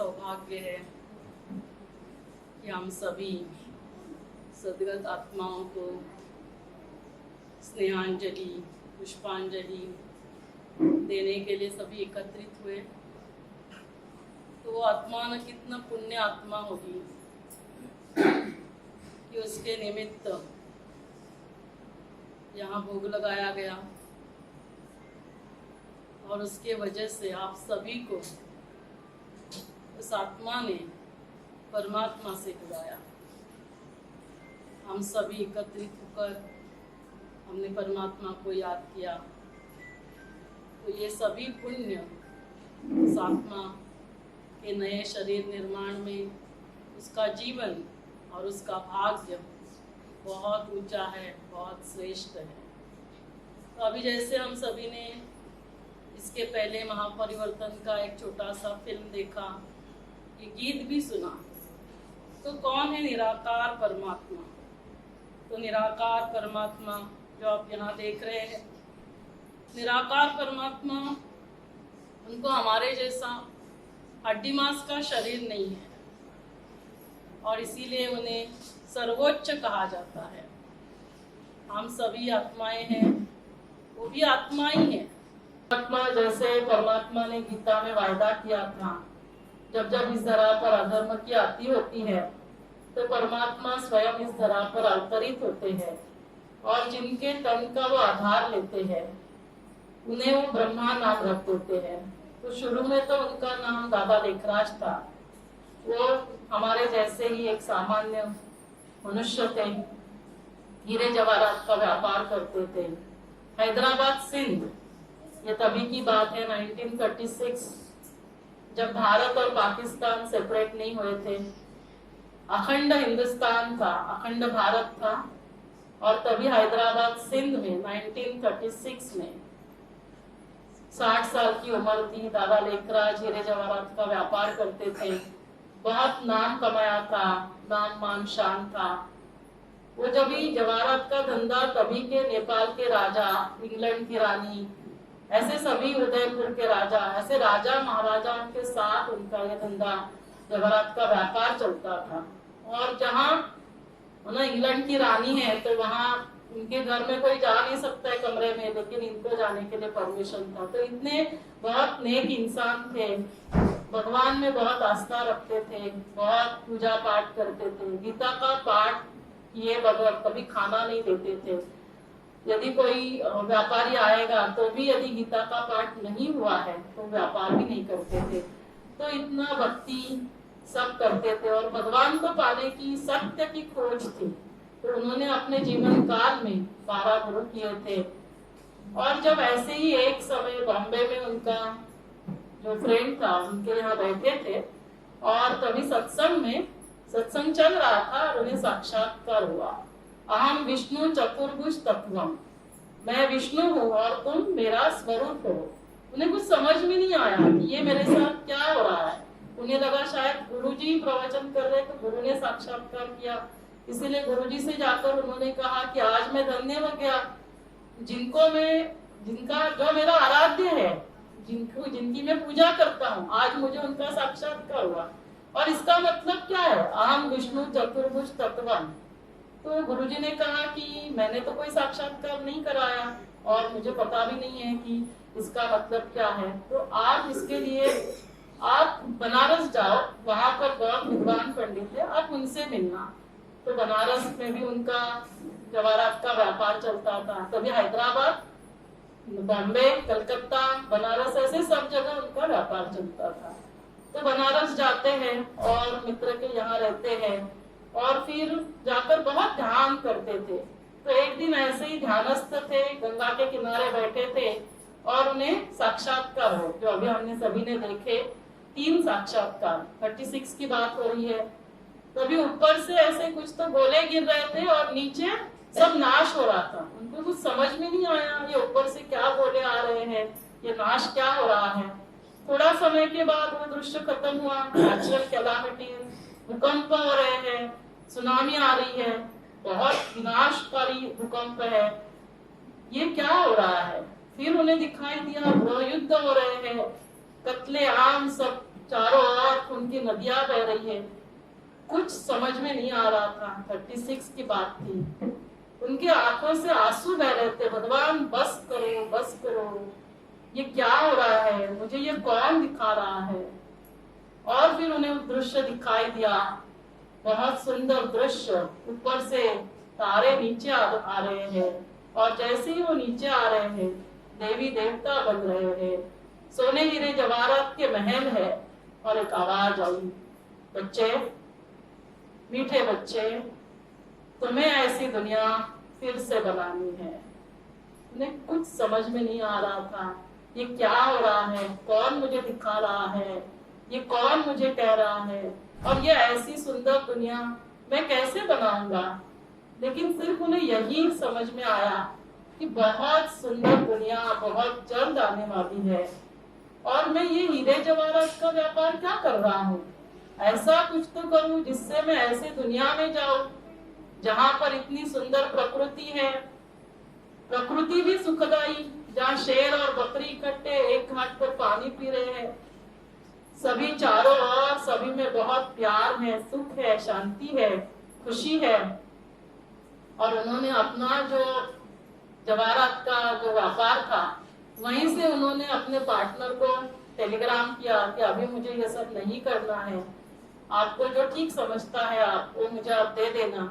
सौभाग्य है कि हम सभी सद्गत आत्माओं को स्नेहांजलि, पुष्पांजलि देने के लिए सभी एकत्रित हुए। तो वो आत्मा न कितना पुण्य आत्मा होगी कि उसके निमित्त यहाँ भोग लगाया गया और उसके वजह से आप सभी को उस आत्मा ने परमात्मा से जुड़ाया। हम सभी एकत्रित होकर हमने परमात्मा को याद किया। तो ये सभी पुण्य उस आत्मा के नए शरीर निर्माण में उसका जीवन और उसका भाग्य बहुत ऊंचा है, बहुत श्रेष्ठ है। तो अभी जैसे हम सभी ने इसके पहले महापरिवर्तन का एक छोटा सा फिल्म देखा, ये गीत भी सुना, तो कौन है निराकार परमात्मा? तो निराकार परमात्मा जो आप यहाँ देख रहे हैं, निराकार परमात्मा उनको हमारे जैसा हड्डी मांस का शरीर नहीं है और इसीलिए उन्हें सर्वोच्च कहा जाता है। हम सभी आत्माएं हैं, वो भी आत्मा ही है। आत्मा जैसे परमात्मा ने गीता में वायदा किया था, जब जब इस धरा पर अधर्म की आती होती है तो परमात्मा स्वयं इस धरा पर अवतरित होते हैं और जिनके तन का वो आधार लेते हैं उन्हें वो ब्रह्मा नाम रख देते हैं। तो शुरू में तो उनका नाम दादा लेखराज था। वो हमारे जैसे ही एक सामान्य मनुष्य थे, हीरे जवाहरात का व्यापार करते थे। हैदराबाद सिंध, ये तभी की बात है 1936, जब भारत और पाकिस्तान सेपरेट नहीं हुए थे। अखंड हिंदुस्तान था, अखंड भारत था और तभी हैदराबाद सिंध में 1936 में 60 साल की उम्र थी। दादा लेखराज हीरे जवाहरात का व्यापार करते थे, बहुत नाम कमाया था, नाम मान शान था। वो जब भी जवाहरात का धंधा, तभी के नेपाल के राजा, इंग्लैंड की रानी, ऐसे सभी उदयपुर के राजा, ऐसे राजा महाराजाओं के साथ उनका ये धंधा जवाहरात का व्यापार चलता था। और जहाँ इंग्लैंड की रानी है तो वहाँ उनके घर में कोई जा नहीं सकता है कमरे में, लेकिन इनको जाने के लिए परमिशन था। तो इतने बहुत नेक इंसान थे, भगवान में बहुत आस्था रखते थे, बहुत पूजा पाठ करते थे। गीता का पाठ किए बगैर कभी खाना नहीं देते थे। यदि कोई व्यापारी आएगा तो भी यदि गीता का पाठ नहीं हुआ है तो व्यापार भी नहीं करते थे। तो इतना भक्ति सब करते थे और भगवान को पाने की सत्य की खोज थी। तो उन्होंने अपने जीवन काल में 12 गुरु किए थे। और जब ऐसे ही एक समय बॉम्बे में उनका जो फ्रेंड था उनके यहाँ बैठे थे और तभी सत्संग चल रहा था और उन्हें साक्षात्कार हुआ। अहम विष्णु चतुर्भुज तत्वम, मैं विष्णु हूँ और तुम मेरा स्वरूप हो। उन्हें कुछ समझ में नहीं आया कि ये मेरे साथ क्या हो रहा है। उन्हें लगा शायद गुरुजी प्रवचन कर रहे, तो गुरु ने साक्षात्कार किया। इसीलिए गुरुजी से जाकर उन्होंने कहा कि आज मैं धन्य हो गया, जिनका जो मेरा आराध्य है, जिनकी मैं पूजा करता हूँ, आज मुझे उनका साक्षात्कार हुआ। और इसका मतलब क्या है? अहम विष्णु चतुर्भुज तत्वम। तो गुरुजी ने कहा कि मैंने तो कोई साक्षात्कार नहीं कराया और मुझे पता भी नहीं है कि इसका मतलब क्या है। तो आप इसके लिए आप बनारस जाओ, वहां पर बहुत विद्वान पंडित है, आप उनसे मिलना। तो बनारस में भी उनका जवाहरात का व्यापार चलता था। तभी हैदराबाद, बॉम्बे, कलकत्ता, बनारस, ऐसे सब जगह उनका व्यापार चलता था। तो बनारस जाते हैं और मित्र के यहाँ रहते हैं और फिर जाकर बहुत ध्यान करते थे। तो एक दिन ऐसे ही ध्यानस्थ थे, गंगा के किनारे बैठे थे और उन्हें साक्षात्कार हो, जो अभी हमने सभी ने देखे 3 साक्षात्कार। 36 की बात हो रही है। तभी ऊपर से ऐसे कुछ तो गोले गिर रहे थे और नीचे सब नाश हो रहा था। उनको कुछ समझ में नहीं आया, ये ऊपर से क्या गोले आ रहे हैं, ये नाश क्या हो रहा है। थोड़ा समय के बाद वो दृश्य खत्म हुआ। नेचुरल कैलामिटीज, भूकंप हो रहे हैं, सुनामी आ रही है, बहुत विनाशकारी भूकंप है, ये क्या हो रहा है। फिर उन्हें दिखाई दिया युद्ध हो रहे हैं, कत्ले आम, सब चारों ओर खून की नदियां बह रही है। कुछ समझ में नहीं आ रहा था। 36 की बात थी। उनके आंखों से आंसू बह रहे थे, भगवान बस करो बस करो, ये क्या हो रहा है, मुझे ये कौन दिखा रहा है। और फिर उन्हें वो दृश्य दिखाई दिया, बहुत सुंदर दृश्य। ऊपर से तारे नीचे आ रहे हैं, और जैसे ही वो नीचे आ रहे हैं देवी देवता बन रहे हैं, सोने हीरे जवाहरात के महल है। और एक आवाज आई, बच्चे, मीठे बच्चे, तुम्हें ऐसी दुनिया फिर से बनानी है। उन्हें कुछ समझ में नहीं आ रहा था, ये क्या हो रहा है, कौन मुझे दिखा रहा है, ये कौन मुझे कह रहा है, और ये ऐसी सुंदर दुनिया मैं कैसे बनाऊंगा। लेकिन सिर्फ उन्हें यही समझ में आया कि बहुत सुंदर दुनिया बहुत जल्द आने वाली है, और मैं ये हीरे जवाहरात का व्यापार क्या कर रहा हूँ। ऐसा कुछ तो करूँ जिससे मैं ऐसे दुनिया में जाऊं जहां पर इतनी सुंदर प्रकृति है, प्रकृति भी सुखदाई, जहाँ शेर और बकरी इकट्ठे एक घाट पर पानी पी रहे हैं, सभी चारों ओर, सभी में बहुत प्यार है, सुख है, शांति है, खुशी है। और उन्होंने अपना जो जवाहरात का जो व्यापार था, वहीं से उन्होंने अपने पार्टनर को टेलीग्राम किया कि अभी मुझे ये सब नहीं करना है, आपको जो ठीक समझता है आपको मुझे आप दे देना,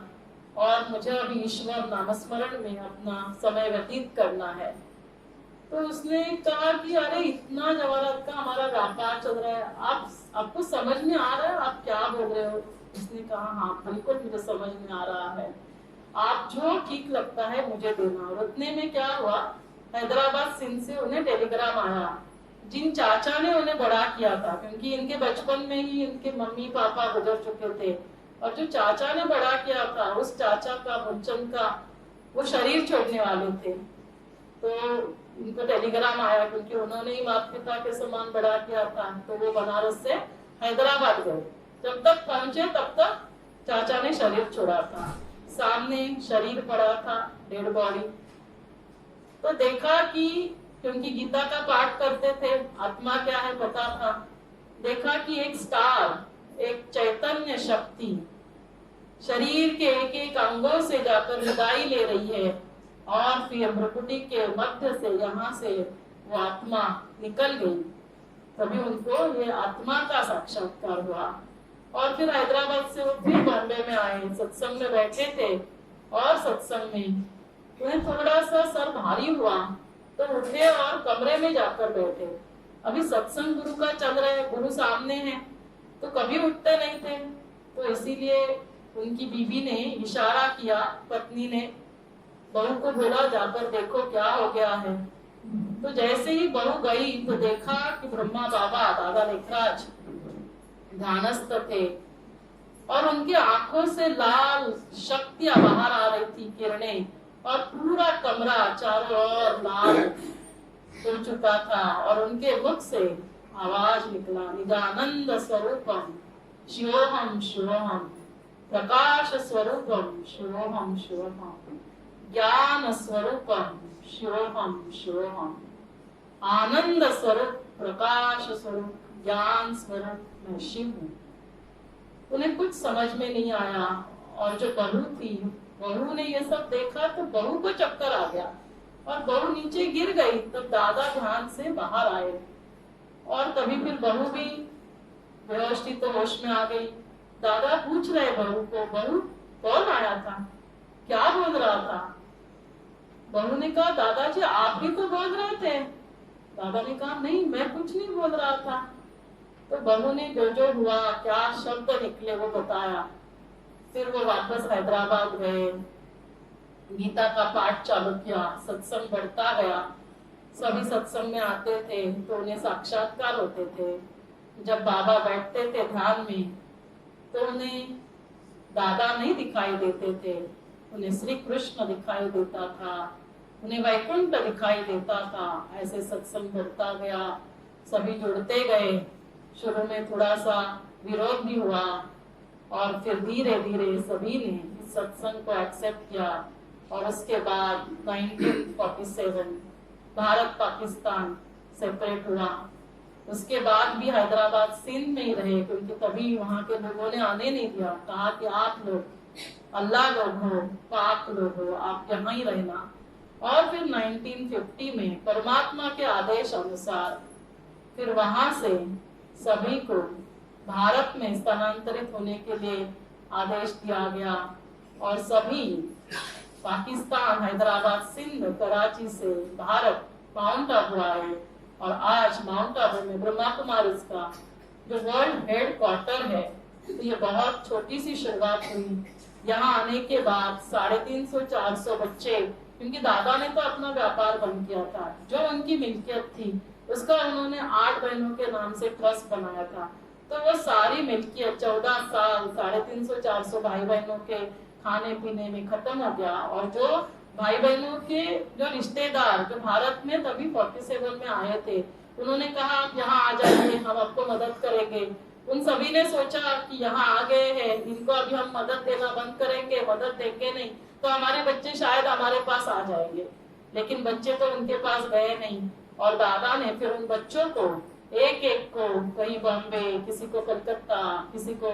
और मुझे अभी ईश्वर नामस्मरण में अपना समय व्यतीत करना है। तो उसने कहा कि अरे इतना जवाहरात का हमारा व्यापार चल रहा है, आपको समझ में आ रहा है आप क्या बोल रहे हो। उसने कहा हाँ बिल्कुल मुझे समझ में आ रहा है, आप जो ठीक लगता है मुझे देना। और उतने में क्या हुआ, हैदराबाद सिंध से उन्हें टेलीग्राम आया, जिन चाचा ने उन्हें बड़ा किया था, क्योंकि इनके बचपन में ही इनके मम्मी पापा गुजर चुके थे, और जो चाचा ने बड़ा किया था उस चाचा का, मुलचंद का, वो शरीर छोड़ने वाले थे। तो इनको टेलीग्राम आया, क्योंकि उन्होंने ही माता पिता के समान बड़ा किया था। तो वो बनारस से हैदराबाद गए, जब तक पहुंचे तब तक चाचा ने शरीर छोड़ा था, सामने शरीर पड़ा था, डेड बॉडी। तो देखा कि क्योंकि गीता का पाठ करते थे, आत्मा क्या है पता था, देखा कि एक स्टार, एक चैतन्य शक्ति शरीर के एक एक अंगों से जाकर विदाई ले रही है, और फिर भ्रुकुटी के मध्य से यहाँ से वो आत्मा निकल गई। तभी उनको ये आत्मा का साक्षात्कार हुआ। और फिर हैदराबाद से वो फिर बॉम्बे में आए, सत्संग में बैठे थे, और सत्संग में उन्हें थोड़ा सा सर भारी हुआ, तो उठे और कमरे में जाकर बैठे। अभी सत्संग गुरु का चल रहा है, गुरु सामने है, तो कभी उठते नहीं थे। तो इसीलिए उनकी बीबी ने इशारा किया, पत्नी ने बहू को बोला जाकर देखो क्या हो गया है। तो जैसे ही बहू गई तो देखा कि ब्रह्मा बाबा दादा लेखराज ध्यानस्थ थे, और उनकी आंखों से लाल शक्तियां बाहर आ रही थी, किरणें, और पूरा कमरा चारों ओर लाल हो चुका था। और उनके मुख से आवाज निकला, निजानंद स्वरूपम शिवोहम शिवोहम, प्रकाश स्वरूपम शिवोहम शिवोहम, ज्ञान स्वरूपम शिवोहम शिवोहम, आनंद स्वरूप, प्रकाश स्वरूप, ज्ञान स्वरूप मैं शिव हूँ। उन्हें कुछ समझ में नहीं आया। और जो बहू थी, बहू ने ये सब देखा तो बहू को चक्कर आ गया, और बहू नीचे गिर गई। तब दादा ध्यान से बाहर आए, और तभी फिर बहू भी व्यवस्थित होश में आ गई। दादा पूछ रहे बहू को, बहू कौन आया था, क्या बोल रहा था। बहू ने कहा दादाजी आप भी तो बोल रहे थे। दादा ने कहा नहीं मैं कुछ नहीं बोल रहा था। तो बहू ने जो जो हुआ, क्या शब्द निकले वो बताया। फिर वो वापस हैदराबाद गए, गीता का पाठ चालू किया, सत्संग बढ़ता गया। सभी सत्संग में आते थे तो उन्हें साक्षात्कार होते थे। जब बाबा बैठते थे ध्यान में तो उन्हें दादा नहीं दिखाई देते थे, उन्हें श्री कृष्ण दिखाई देता था, उन्हें वैकुंठ दिखाई देता था। ऐसे सत्संग बढ़ता गया, सभी जुड़ते गए। शुरू में थोड़ा सा विरोध भी हुआ, और फिर धीरे धीरे सभी ने इस सत्संग को एक्सेप्ट किया। और उसके बाद 1947 भारत पाकिस्तान सेपरेट हुआ। उसके बाद भी हैदराबाद सिंध में ही रहे, क्योंकि तभी वहां के लोगों ने आने नहीं दिया। कहा कि आप लोग अल्लाह लोग हो, पाक लोग हो, आप यहाँ ही रहना। और फिर 1950 में परमात्मा के आदेश अनुसार फिर वहां से सभी को भारत में स्थानांतरित होने के लिए आदेश दिया गया और सभी पाकिस्तान, हैदराबाद, सिंध, कराची से भारत माउंट आबू आए। और आज माउंट आबू में ब्रह्मा कुमारी का जो वर्ल्ड हेड क्वार्टर है, तो ये बहुत छोटी सी शुरुआत हुई। यहाँ आने के बाद 350-400 बच्चे, क्योंकि दादा ने तो अपना व्यापार बंद किया था, जो उनकी मिल्कियत थी उसका उन्होंने 8 बहनों के नाम से ट्रस्ट बनाया था। तो वो सारी मिल्कियत 14 साल 350-400 भाई बहनों के खाने पीने में खत्म हो गया। और जो भाई बहनों के जो रिश्तेदार जो भारत में तभी 47 में आए थे, उन्होंने कहा आप यहाँ आ जाइए, हम आपको मदद करेंगे। उन सभी ने सोचा कि यहाँ आ गए हैं, इनको अभी हम मदद देना बंद करेंगे, मदद देंगे नहीं तो हमारे बच्चे शायद हमारे पास आ जाएंगे। लेकिन बच्चे तो उनके पास गए नहीं। और दादा ने फिर उन बच्चों को एक एक को कहीं बॉम्बे, किसी को कलकत्ता, किसी को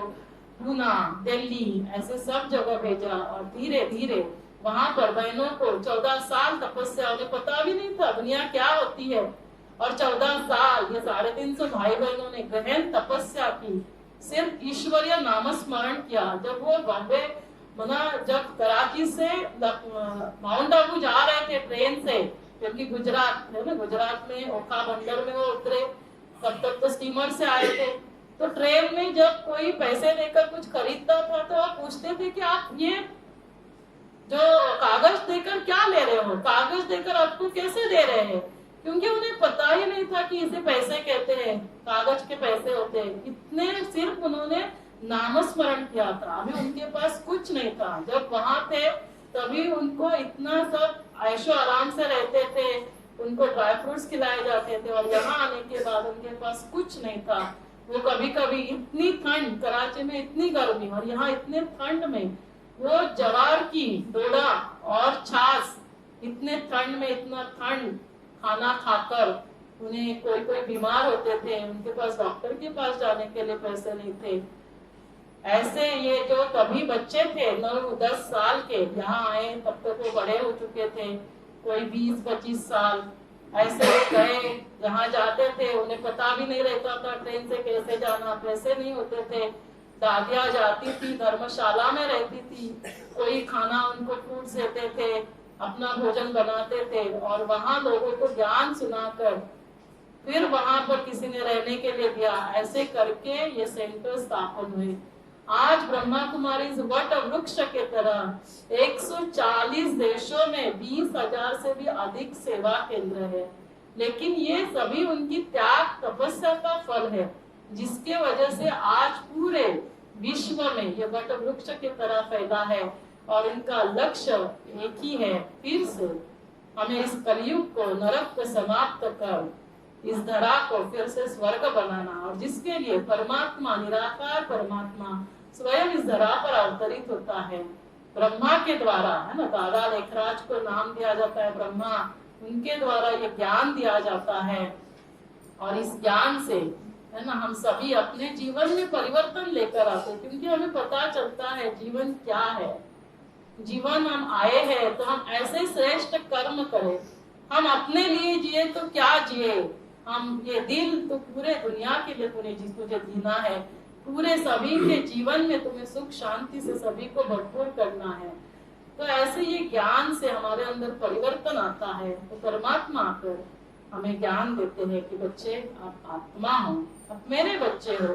पूना, दिल्ली, ऐसे सब जगह भेजा। और धीरे धीरे वहां पर बहनों को 14 साल तपस्या, उन्हें पता भी नहीं था दुनिया क्या होती है। और 14 साल ये 350 भाई बहनों ने गहन तपस्या की, सिर्फ ईश्वरीय नामस्मरण किया। जब वो बॉम्बे जब कराची से माउंट आबू जा रहे थे ट्रेन से, क्योंकि गुजरात है ना, गुजरात में ओखा बंदर में वो उतरे, तब तक तो स्टीमर से आए थे। तो ट्रेन में जब कोई पैसे देकर कुछ खरीदता था तो वो पूछते थे कि आप ये जो कागज देकर क्या ले रहे हो, कागज देकर आपको कैसे दे रहे हैं, क्योंकि उन्हें पता ही नहीं था कि इसे पैसे कहते हैं, कागज के पैसे होते हैं। इतने सिर्फ उन्होंने नामस्मरण किया था, अभी उनके पास कुछ नहीं था। जब वहां थे तभी उनको इतना सब ऐशो आराम से रहते थे, उनको ड्राई फ्रूट्स खिलाए जाते थे। और यहाँ आने के बाद उनके पास कुछ नहीं था। वो कभी कभी इतनी ठंड, कराची में इतनी गर्मी और यहाँ इतने ठंड में वो जवार की डोडा और छाछ, इतने ठंड में इतना ठंड खाना खाकर, उन्हें कोई कोई बीमार होते थे, उनके पास डॉक्टर के पास जाने के लिए पैसे नहीं थे। ऐसे ये जो तभी बच्चे थे 9-10 साल के, यहाँ आए तब तक वो बड़े हो चुके थे, कोई 20-25 साल। ऐसे गए, यहाँ जाते थे, उन्हें पता भी नहीं रहता था ट्रेन से कैसे जाना, पैसे नहीं होते थे। दादियाँ जाती थी, धर्मशाला में रहती थी, कोई खाना उनको फूड्स देते थे, अपना भोजन बनाते थे और वहाँ लोगों को ज्ञान सुनाकर फिर वहां पर किसी ने रहने के लिए दिया। ऐसे करके ये सेंटर स्थापन हुए। आज ब्रह्मा कुमारी वट वृक्ष के तरह 140 देशों में 20,000 से भी अधिक सेवा केंद्र है। लेकिन ये सभी उनकी त्याग तपस्या का फल है, जिसके वजह से आज पूरे विश्व में ये वट वृक्ष की तरह फैला है। और इनका लक्ष्य एक ही है, फिर से हमें इस कलयुग को, नरक को समाप्त कर इस धरा को फिर से स्वर्ग बनाना। और जिसके लिए परमात्मा, निराकार परमात्मा स्वयं इस धरा पर अवतरित होता है, ब्रह्मा के द्वारा, है ना। दादा लेखराज को नाम दिया जाता है ब्रह्मा, उनके द्वारा ये ज्ञान दिया जाता है। और इस ज्ञान से, है ना, हम सभी अपने जीवन में परिवर्तन लेकर आते हैं, क्योंकि हमें पता चलता है जीवन क्या है। जीवन हम आए हैं तो हम ऐसे श्रेष्ठ कर्म करें, हम अपने लिए जिए तो क्या जिए, हम ये दिल तो पूरे दुनिया के लिए तुझे जीना है, पूरे सभी के जीवन में तुम्हें सुख शांति से सभी को भरपूर करना है। तो ऐसे ये ज्ञान से हमारे अंदर परिवर्तन आता है। तो परमात्मा आकर हमें ज्ञान देते हैं कि बच्चे आप आत्मा हो, आप मेरे बच्चे हो।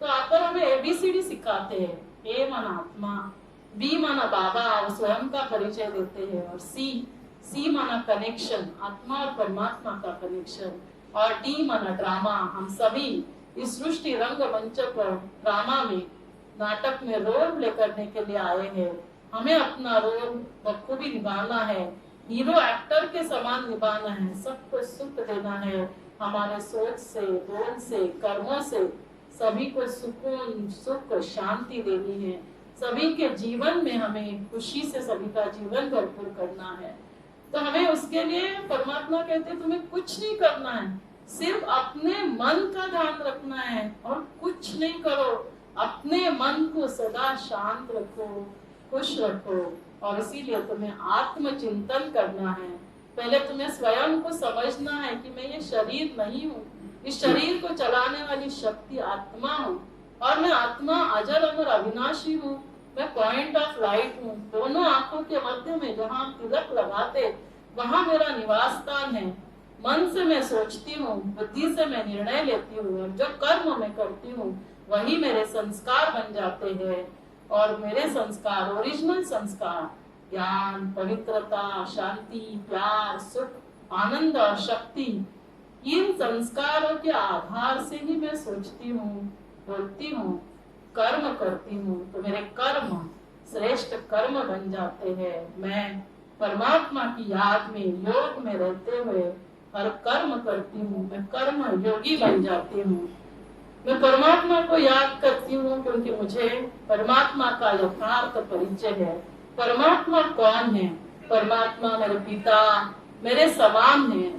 तो आकर हमें ABCD सिखाते हैं। A माना आत्मा, B माना बाबा और स्वयं का परिचय देते हैं, और C माना कनेक्शन, आत्मा और परमात्मा का कनेक्शन, और D माना ड्रामा। हम सभी इस सृष्टि रंग मंच पर ड्रामा में, नाटक में रोल प्ले करने के लिए आए हैं। हमें अपना रोल बखूबी निभाना है, हीरो एक्टर के समान निभाना है, सबको सुख देना है। हमारे सोच से, बोल से, कर्मों से सभी को सुकून, सुख, शांति देनी है। सभी के जीवन में हमें खुशी से सभी का जीवन भरपूर करना है। तो हमें उसके लिए परमात्मा कहते हैं तुम्हें कुछ नहीं करना है, सिर्फ अपने मन का ध्यान रखना है और कुछ नहीं करो। अपने मन को सदा शांत रखो, खुश रखो। और इसीलिए तुम्हें आत्मचिंतन करना है। पहले तुम्हें स्वयं को समझना है कि मैं ये शरीर नहीं हूँ, इस शरीर को चलाने वाली शक्ति आत्मा हूँ, और मैं आत्मा अजर अमर अविनाशी हूँ। मैं पॉइंट ऑफ लाइट हूँ। दोनों आंखों के मध्य में जहाँ तिलक लगाते वहां मेरा निवास स्थान है। मन से मैं सोचती हूँ, बुद्धि से मैं निर्णय लेती हूँ, और जो कर्म मैं करती हूँ वही मेरे संस्कार बन जाते हैं। और मेरे संस्कार, ओरिजिनल संस्कार, ज्ञान, पवित्रता, शांति, प्यार, सुख, आनंद और शक्ति, इन संस्कारों के आधार से ही मैं सोचती हूँ, बोलती हूँ, कर्म करती हूँ। तो मेरे कर्म श्रेष्ठ कर्म बन जाते हैं। मैं परमात्मा की याद में, योग में रहते हुए हर कर्म करती हूँ। मैं कर्म योगी बन जाती हूँ। मैं परमात्मा को याद करती हूँ क्योंकि मुझे परमात्मा का यथार्थ परिचय है। परमात्मा कौन है? परमात्मा मेरे पिता, मेरे समान है।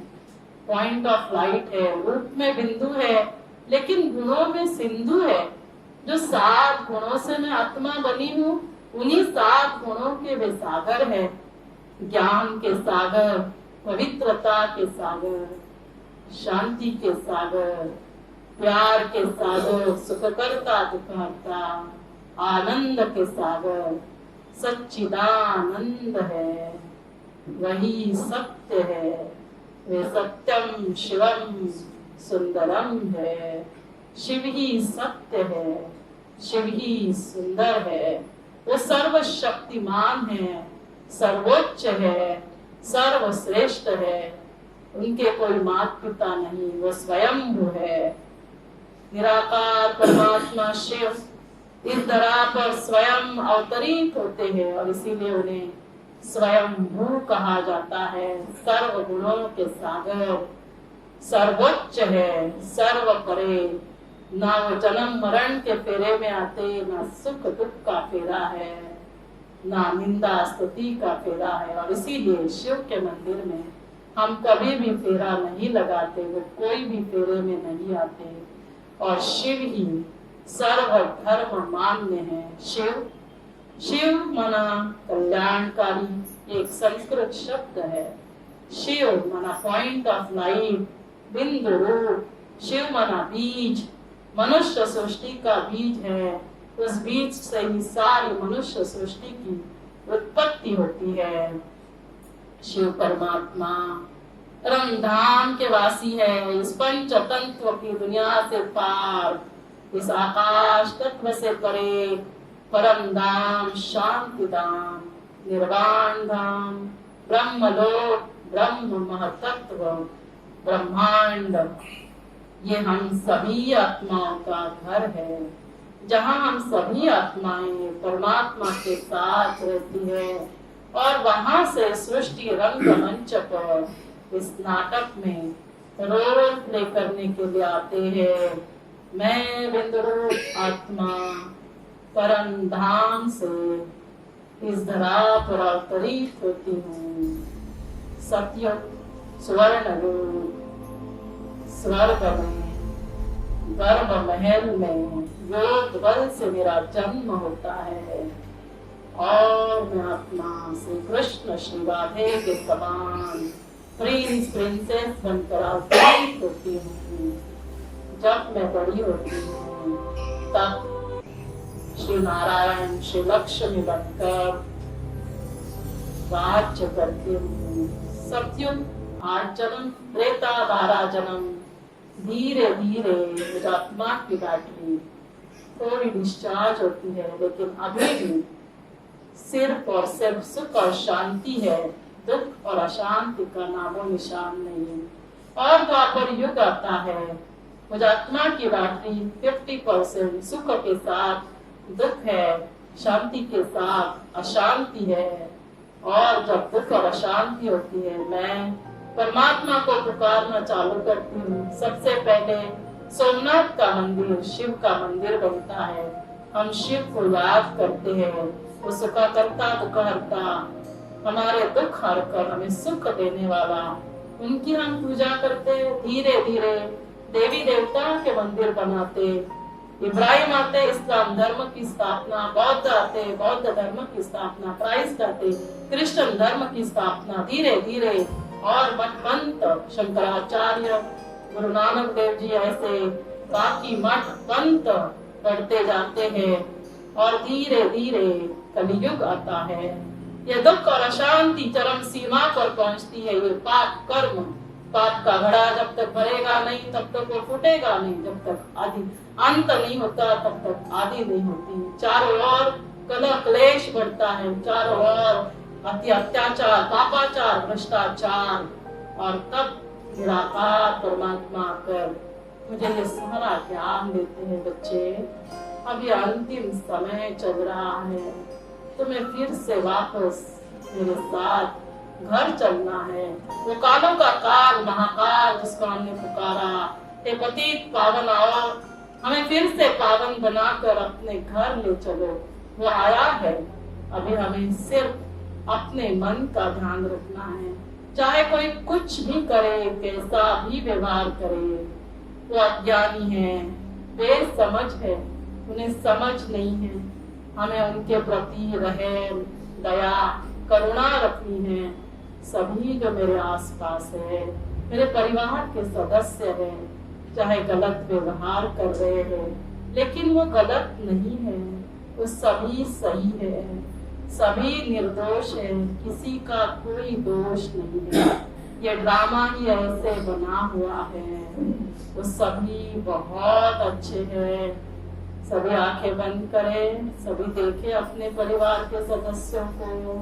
पॉइंट ऑफ लाइट है, रूप में बिंदु है, लेकिन गुणों में सिंधु है। जो 7 गुणों से मैं आत्मा बनी हूँ, उन्हीं 7 गुणों के वे सागर है। ज्ञान के सागर, पवित्रता के सागर, शांति के सागर, प्यार के सागर, सुखकर्ता दुखहर्ता, आनंद के सागर, सच्चिदानंद है। वही सत्य है। वे सत्यम शिवम सुंदरम है। शिव ही सत्य है, शिव ही सुंदर है। वो सर्वशक्तिमान है, सर्वोच्च है, सर्वश्रेष्ठ है। उनके कोई माता पिता नहीं, वो स्वयंभू है। निराकार परमात्मा शिव इस धरा पर स्वयं अवतरित होते हैं, और इसीलिए उन्हें स्वयंभू कहा जाता है। सर्व गुणों के सागर, सर्वोच्च है, सर्व परे। ना वो जन्म मरण के फेरे में आते, ना सुख दुख का फेरा है, ना निंदा स्तुति का फेरा है। और इसीलिए शिव के मंदिर में हम कभी भी फेरा नहीं लगाते, वो कोई भी फेरे में नहीं आते। और शिव ही सर्व धर्म मान्य है। शिव, शिव मना कल्याणकारी, एक संस्कृत शब्द है। शिव मना पॉइंट ऑफ लाइट, बिंदु रूप। शिव मना बीज, मनुष्य सृष्टि का बीज है। उस बीज से ही सारी मनुष्य सृष्टि की उत्पत्ति होती है। शिव परमात्मा परमधाम के वासी है। इस पंच तत्व की दुनिया से पार, इस आकाश तत्व से परे, परम धाम, शांति धाम, निर्वाण धाम, ब्रह्मलोक, ब्रह्म महतत्व, ब्रह्मांड, ये हम सभी आत्माओं का घर है, जहाँ हम सभी आत्माएं परमात्मा के साथ रहती है। और वहां से सृष्टि रंगमंच पर इस नाटक में रोल प्ले करने के लिए आते हैं। मैं बिंदुरूप आत्मा परम धाम से इस धरा पर अवतरित होती हूँ। सतयुग स्वर्ण रूप स्वर्ग में, गर्भ महल में योग बल से मेरा जन्म होता है। और मैं आत्मा श्री कृष्ण श्री राधे के समान प्रिंस प्रिंसेस बनकर अवतरित होती हूँ। जब मैं बड़ी होती हूँ तब श्री नारायण श्री लक्ष्मी बनकर राज्य करती हूँ। सतयुग 8 जन्म, त्रेता 12 जन्म। धीरे धीरे मुझ आत्मा की बैटरी थोड़ी डिस्चार्ज होती है, लेकिन अभी भी सिर्फ और सिर्फ सुख और शांति है। दुख और अशांति का नामो निशान नहीं। और द्वापर युग आता है, मुझ आत्मा की बैटरी 50% सुख के साथ दुख है, शांति के साथ अशांति है। और जब दुख और अशांति होती है, मैं परमात्मा को पुकारना चालू करती हूँ। सबसे पहले सोमनाथ का मंदिर शिव का मंदिर बनता है। हम शिव को याद करते हैं, वो सुखकर्ता दुखहर्ता, हमारे दुख हर कर हमें सुख देने वाला, उनकी हम पूजा करते, धीरे धीरे देवी देवताओं के मंदिर बनाते। इब्राहिम आते, इस्लाम धर्म की स्थापना, बौद्ध आते, बौद्ध धर्म की स्थापना, क्राइस्ट आते, क्रिश्चियन धर्म की स्थापना, धीरे धीरे और मठपंथ, शंकराचार्य, गुरु नानक देव जी, ऐसे बाकी मठ पंथ बढ़ते जाते हैं और धीरे धीरे कलयुग आता है। ये दुख और अशांति चरम सीमा पर पहुंचती है। ये पाप कर्म, पाप का घड़ा जब तक भरेगा नहीं तब तक वो फूटेगा नहीं, जब तक आदि अंत नहीं होता तब तक आदि नहीं होती। चारों ओर कलह क्लेश बढ़ता है, चारों ओर अति अत्याचार, पापाचार, भ्रष्टाचार, और तब निराकार परमात्मा आकर मुझे ये सारा ज्ञान देते हैं, बच्चे अब ये अंतिम समय चल रहा है, तुम्हें फिर से वापस मेरे साथ घर चलना है। वो कालों का काल, महाकाल जिसको हमने पुकारा, हे पतित पावन आओ, हमें फिर से पावन बनाकर अपने घर ले चलो। वो आया है, अभी हमें सिर्फ अपने मन का ध्यान रखना है। चाहे कोई कुछ भी करे, कैसा भी व्यवहार करे, वो अज्ञानी है, बेसमझ है, उन्हें समझ नहीं है। हमें उनके प्रति रहम, दया, करुणा रखनी है। सभी जो मेरे आसपास है, मेरे परिवार के सदस्य हैं, चाहे गलत व्यवहार कर रहे हैं, लेकिन वो गलत नहीं है, वो सभी सही है, सभी निर्दोष है, किसी का कोई दोष नहीं है। ये ड्रामा ही ऐसे बना हुआ है। वो सभी बहुत अच्छे हैं। सभी आंखें बंद करें, सभी देखें अपने परिवार के सदस्यों को,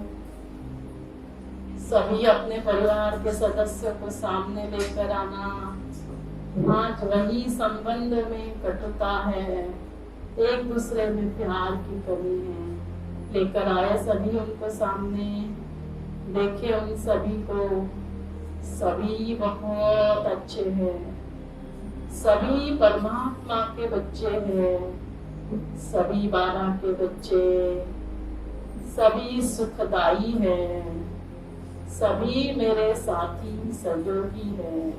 सभी अपने परिवार के सदस्यों को सामने लेकर आना। आज वही संबंध में कटुता है, एक दूसरे में प्यार की कमी है। लेकर आए सभी उनको सामने, देखे उन सभी को, सभी बहुत अच्छे हैं, सभी परमात्मा के बच्चे हैं, सभी बाबा के बच्चे, सभी सुखदाई हैं, सभी मेरे साथी सहयोगी हैं,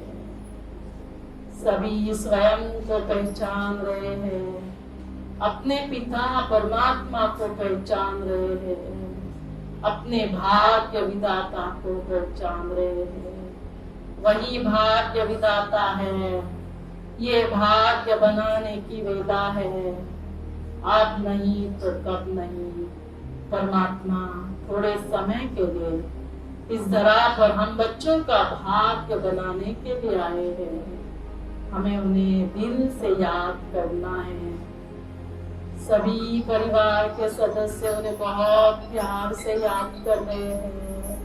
सभी स्वयं को पहचान रहे हैं, अपने पिता परमात्मा को पहचान रहे हैं, अपने भाग्य विधाता को पहचान रहे हैं। वही भाग्य विधाता है, ये भाग्य बनाने की वेदा है। अब नहीं तो कब नहीं, परमात्मा थोड़े समय के लिए इस धरा पर हम बच्चों का भाग्य बनाने के लिए आए हैं। हमें उन्हें दिल से याद करना है। सभी परिवार के सदस्य उन्हें बहुत प्यार से याद कर रहे हैं,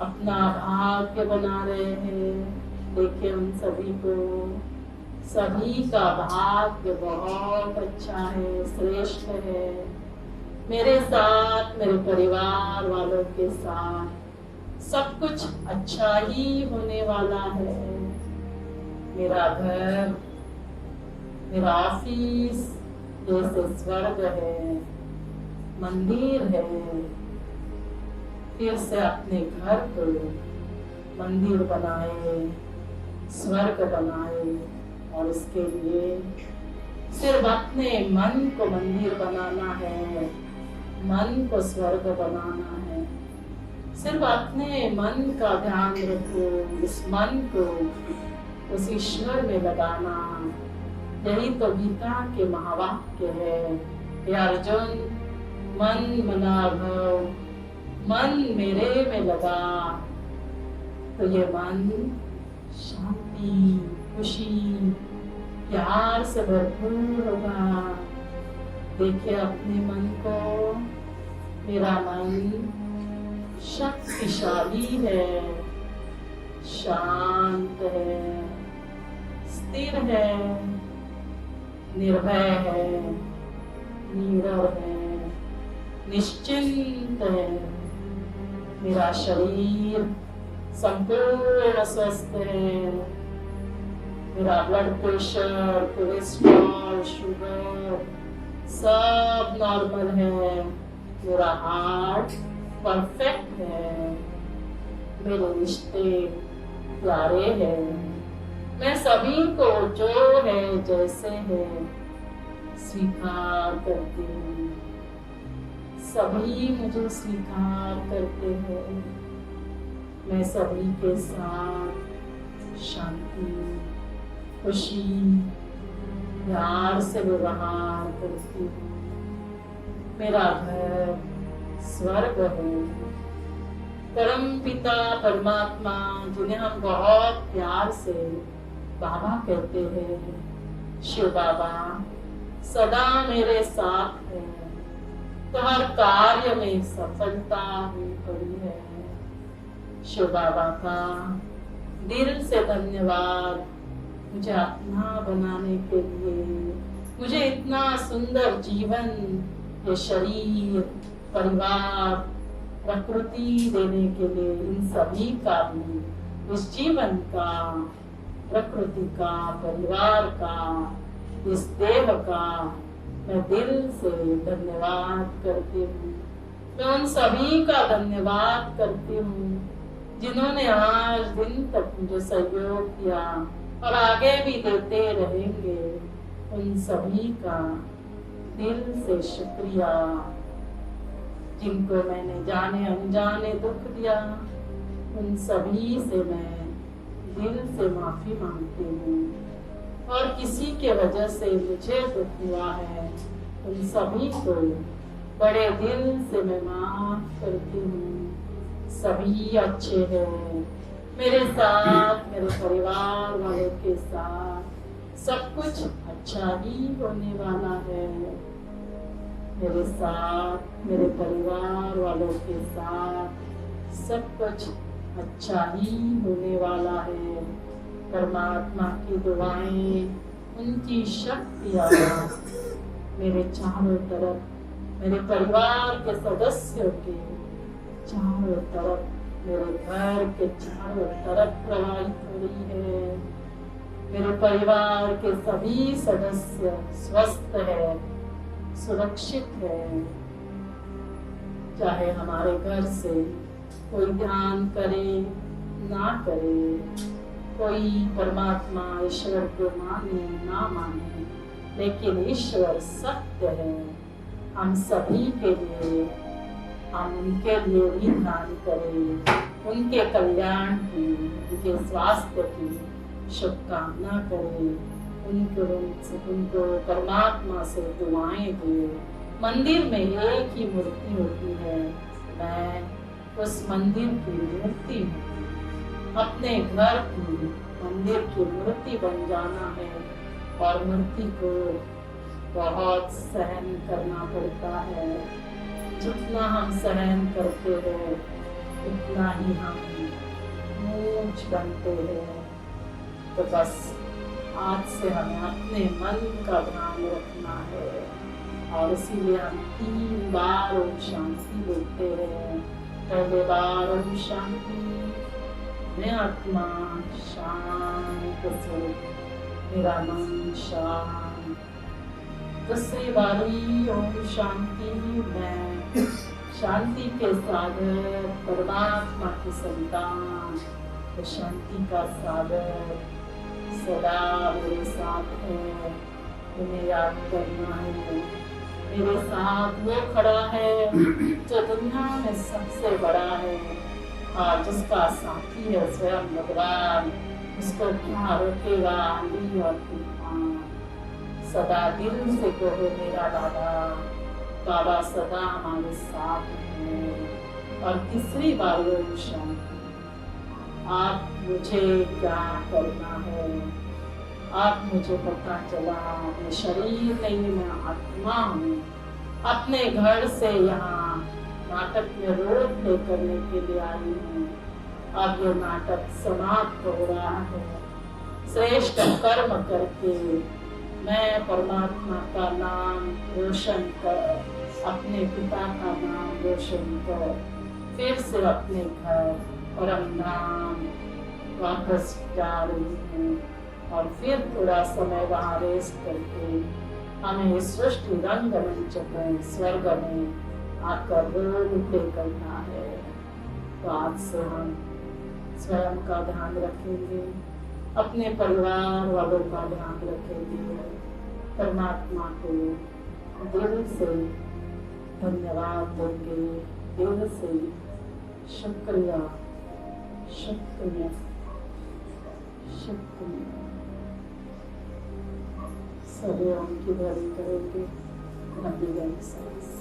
अपना भाग्य बना रहे हैं। देखिए उन सभी को, सभी का भाग्य बहुत अच्छा है, श्रेष्ठ है। मेरे साथ, मेरे परिवार वालों के साथ सब कुछ अच्छा ही होने वाला है। मेरा घर, मेरा ऑफिस जैसे स्वर्ग है, मंदिर है। फिर से अपने घर को मंदिर बनाए, स्वर्ग बनाए, और इसके लिए सिर्फ अपने मन को मंदिर बनाना है, मन को स्वर्ग बनाना है। सिर्फ अपने मन का ध्यान रखो, इस मन को उस ईश्वर में लगाना। यही तो गीता के महावाक्य है, हे अर्जुन मन मना भव, मन मेरे में लगा तो ये मन शांति, खुशी, प्यार से भरपूर होगा। देखिए अपने मन को, मेरा मन शक्तिशाली है, शांत है, स्थिर है, निर्भय है, नीरव है, निश्चिंत है। मेरा शरीर संपूर्ण स्वस्थ है। मेरा ब्लड प्रेशर, कोलेस्ट्रॉल, शुगर सब नॉर्मल है। मेरा हार्ट परफेक्ट है। मेरे रिश्ते प्यारे हैं। मैं सभी को जो है जैसे है स्वीकार करती हूँ। सभी मुझे स्वीकार करते हैं। मैं सभी के साथ शांति, खुशी, प्यार से व्यवहार करती हूँ। मेरा घर स्वर्ग है। परम पिता परमात्मा, जिन्हें हम बहुत प्यार से बाबा कहते हैं, शिव बाबा सदा मेरे साथ है। तो हर कार्य में सफलता हुई पड़ी है। शिव बाबा का दिल से धन्यवाद, मुझे अपना बनाने के लिए, मुझे इतना सुंदर जीवन, ये शरीर, परिवार, प्रकृति देने के लिए। इन सभी का भी, इस जीवन का, प्रकृति का, परिवार का, इस देह का मैं दिल से धन्यवाद करती हूँ। मैं उन सभी का धन्यवाद करती हूँ जिन्होंने आज दिन तक मुझे सहयोग किया और आगे भी देते रहेंगे। उन सभी का दिल से शुक्रिया। जिनको मैंने जाने अनजाने दुख दिया, उन सभी से मैं दिल से माफी मांगती हूँ। और किसी के वजह से मुझे दुख हुआ है, उन सभी को बड़े दिल से मैं माफ करती हूँ। सभी अच्छे हैं मेरे साथ, मेरे परिवार वालों के साथ सब कुछ अच्छा ही होने वाला है। मेरे साथ, मेरे परिवार वालों के साथ सब कुछ अच्छा ही होने वाला है। परमात्मा की दुआएं, उनकी शक्तियाँ मेरे चारों तरफ, मेरे परिवार के सदस्यों के चारों तरफ, मेरे घर के चारों तरफ प्रवाहित हो रही है। मेरे परिवार के सभी सदस्य स्वस्थ है, सुरक्षित है। चाहे हमारे घर से कोई ध्यान करे ना करे, कोई परमात्मा ईश्वर को माने ना माने, लेकिन ईश्वर सत्य है। हम सभी के लिए, हम उनके लिए भी ध्यान करें, उनके कल्याण की, उनके स्वास्थ्य की शुभकामना करें, उनको परमात्मा से दुआएं दें। मंदिर में एक ही मूर्ति होती है, मैं उस मंदिर की मूर्ति हूँ। अपने घर की, मंदिर की मूर्ति बन जाना है। और मूर्ति को बहुत सहन करना पड़ता है। जितना हम सहन करते हैं उतना ही हम ऊंच बनते हैं। तो बस आज से हमें अपने मन का ध्यान रखना है। और इसीलिए हम 3 बार ओम शांति बोलते हैं। पहले बार ओम शांति, मैं आत्मा शांत स्वरूप, मेरा मन शांत। दूसरी बारी ओम शांति, मैं शांति के सागर, परमात्मा की संतान, तो शांति का सागर सदा मेरे साथ है। तुम्हें याद करना है, मेरे साथ वो खड़ा है जो दुनिया में सबसे बड़ा है और जिसका साथी है स्वयं भगवान। उसको क्या रोकेगा आंधी और तूफान। सदा दिल से कहो मेरा दादा, बाबा सदा हमारे साथ है। और तीसरी बार ओम शांति, आप मुझे क्या करना है। आप मुझे पता चला मैं शरीर नहीं, मैं आत्मा हूँ। अपने घर से यहाँ नाटक में रोल प्ले करने के लिए आई हूँ। अब ये नाटक समाप्त हो रहा है। श्रेष्ठ कर्म करके मैं परमात्मा का नाम रोशन कर, अपने पिता का नाम रोशन कर, फिर से अपने घर परम धाम वापस जा रही हूँ। और फिर थोड़ा समय वहाँ रेस्ट करके हमें सृष्टि रंग मंच में, स्वर्ग में आकर रोल प्ले करना है। तो आज से हम स्वयं का ध्यान रखेंगे, अपने परिवार वालों का ध्यान रखेंगे। परमात्मा को दिल से धन्यवाद देंगे, दिल से शुक्रिया शुक्रिया शुक्रिया। सभी ओम की ध्वनि करेंगे, लंबी गहरी सांस।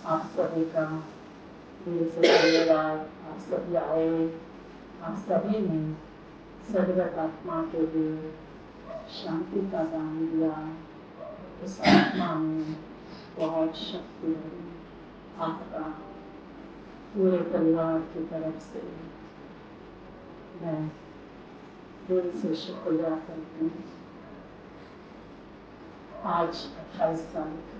आप सभी का दिल से धन्यवाद। आप सभी आए, आप सभी ने सर्वगत आत्मा के लिए शांति का दान दिया। उस आत्मा में बहुत शक्ति है। आपका पूरे परिवार की तरफ से मैं दिल से शुक्रिया करती हूँ। आज 28 तारीख